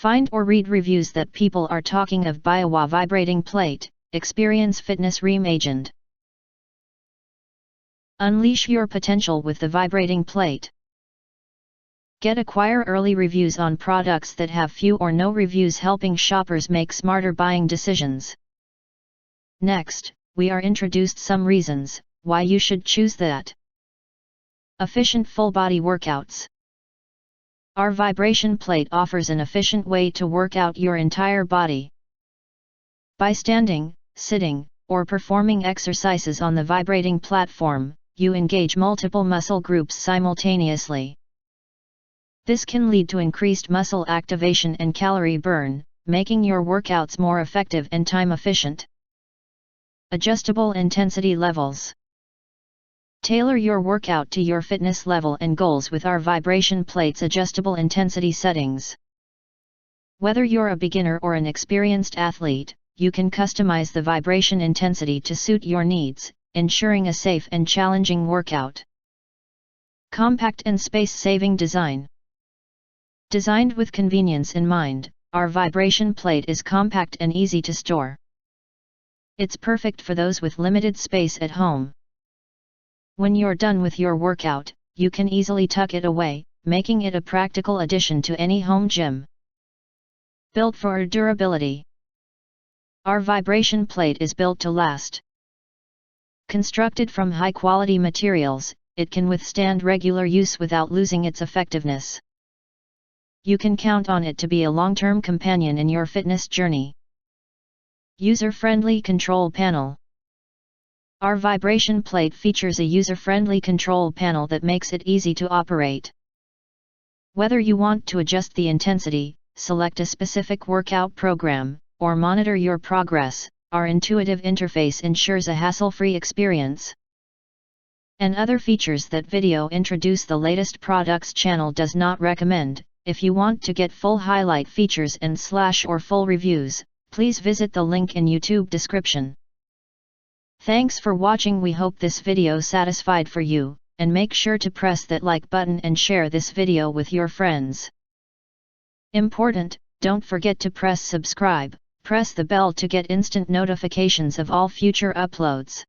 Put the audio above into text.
Find or read reviews that people are talking of Biahua vibrating plate. Experience fitness reimagined. Unleash your potential with the vibrating plate. Acquire early reviews on products that have few or no reviews, helping shoppers make smarter buying decisions. Next, we are introduced some reasons why you should choose that. Efficient full body workouts. Our vibration plate offers an efficient way to work out your entire body. By standing, sitting, or performing exercises on the vibrating platform, you engage multiple muscle groups simultaneously. This can lead to increased muscle activation and calorie burn, making your workouts more effective and time efficient. Adjustable intensity levels. Tailor your workout to your fitness level and goals with our vibration plate's adjustable intensity settings. Whether you're a beginner or an experienced athlete, you can customize the vibration intensity to suit your needs, ensuring a safe and challenging workout. Compact and space-saving design. Designed with convenience in mind, our vibration plate is compact and easy to store. It's perfect for those with limited space at home. When you're done with your workout, you can easily tuck it away, making it a practical addition to any home gym. Built for durability. Our vibration plate is built to last. Constructed from high-quality materials, it can withstand regular use without losing its effectiveness. You can count on it to be a long-term companion in your fitness journey. User-friendly control panel. Our vibration plate features a user-friendly control panel that makes it easy to operate. Whether you want to adjust the intensity, select a specific workout program, or monitor your progress, our intuitive interface ensures a hassle-free experience. And other features that video introduce the latest products channel does not recommend. If you want to get full highlight features and or full reviews, please visit the link in YouTube description. Thanks for watching. We hope this video satisfied for you, and make sure to press that like button and share this video with your friends. Important, don't forget to press subscribe, press the bell to get instant notifications of all future uploads.